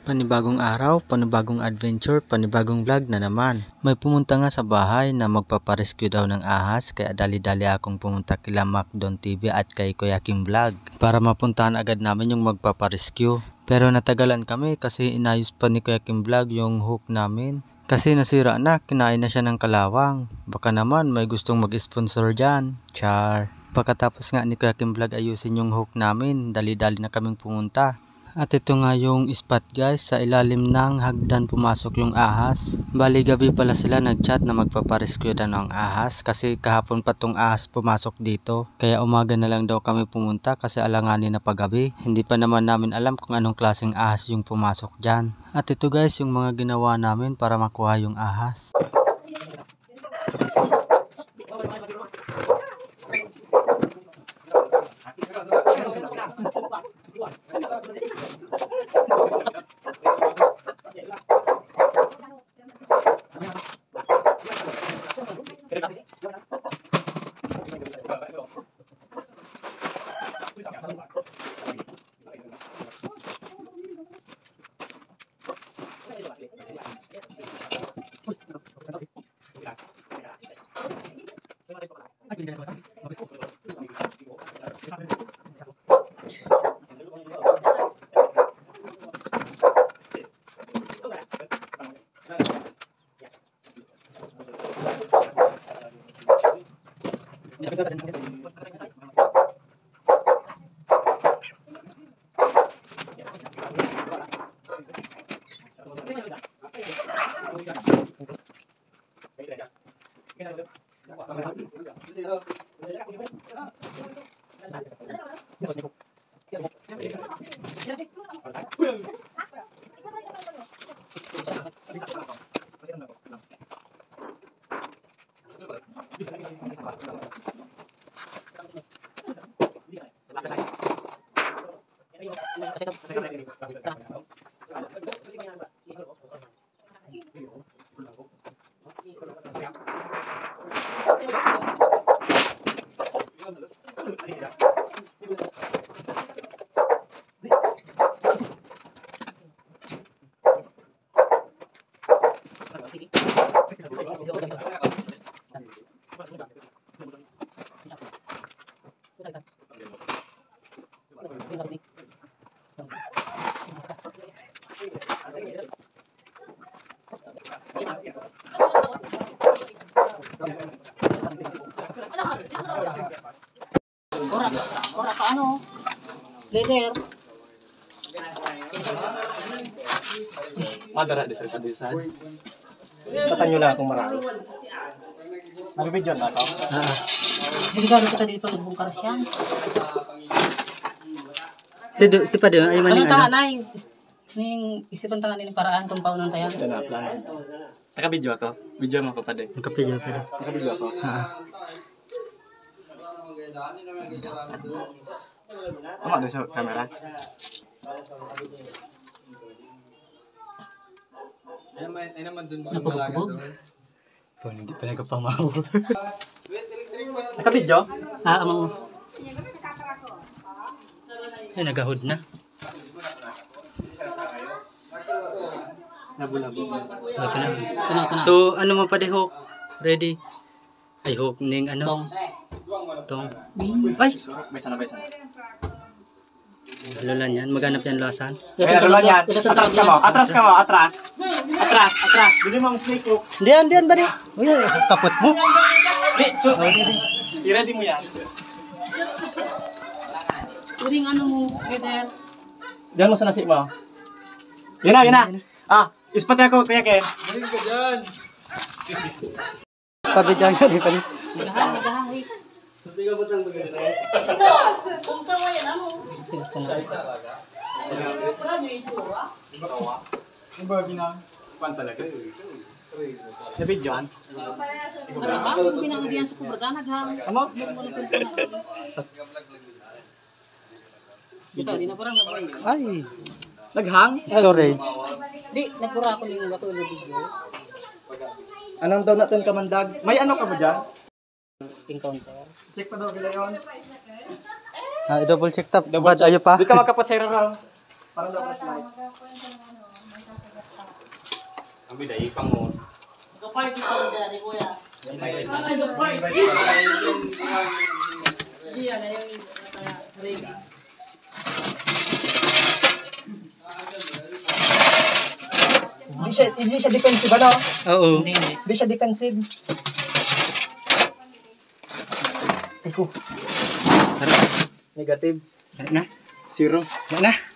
Panibagong araw, panibagong adventure, panibagong vlog na naman. May pumunta nga sa bahay na magpaparescue daw ng ahas, kaya dali-dali akong pumunta kila Macdon TV at kay Kuya Kim Vlog para mapuntahan agad namin yung magpaparescue. Pero natagalan kami kasi inayos pa ni Kuya Kim Vlog yung hook namin. Kasi nasira na, kinain na siya ng kalawang. Baka naman may gustong mag-sponsor dyan. Char. Pagkatapos nga ni Kuya Kim Vlog ayusin yung hook namin, dali-dali na kaming pumunta. At ito nga yung spot guys, sa ilalim ng hagdan pumasok yung ahas. Bali gabi pala sila nagchat na magpaparescue daw ng ahas kasi kahapon pa tong ahas pumasok dito. Kaya umaga na lang daw kami pumunta kasi alanganin na paggabi. Hindi pa naman namin alam kung anong klaseng ahas yung pumasok dyan. At ito guys yung mga ginawa namin para makuha yung ahas. Ora ka ano? Leader. Madara di sa desan. Patan nyo lang akong marami. Nag-video na ako? Hindi ka kita dito nagbungkar siya. Si pa doon ay maning Ano tangan ay ning isipan tangan ni paraan kung paunan tayo. Yan na plan. Taka-video ako. Video mo ko pa din. Nagkapidyo pa doon. Taka-video ako. Ama doon sa camera. Napagpupog. Hindi pa nagkapamaw. Naka-video? Amo. Ay nagahod na. Nabulabo. Ito na. Tana. So ano mo pa di hook? Ready? Ay hook ning ano? Tong. Tong. Ay! Baysa na. Lalan yan. Maghanap yan lasan. Ay, narulan yan. Atras ka mo. Atras. Dili mo ang snake hook. Diyan ba di? Uy, kapot mo. Di, so. I-ready mo yan. Uring ano mo, leader. Diyan mo sa nasi mo. Yun na. Ispat ako, Kuya Ken. Maling ka dyan. Pabidyan ka di pa rin. Nagahan, wait. Sumsa mo yan amo. Wala niyo ito, ha? Yung bagay na. Pan talaga. Sa videoan. Naghang, pinangadiyan sa kubrada, naghang. Ano? Mo na cellphone natin. Dito, di na parang nabuhay yun. Ay, Naghang? storage. Di, nagpura ko yung matulog video. Anong daw natin kamandag? May ano ka ba dyan? Encounter. Check pa daw nila yun. I-double check tap. Bad ayo pa. Di ka makapatsira raw. Parang daw slide. Ang biday, pangon. Kapag kita mo dyan, kuya. Hindi yan, yung Riga. Hindi siya defensive, ano? Oo. Hindi siya defensive. Iko. Negative. Na? Zero. Na?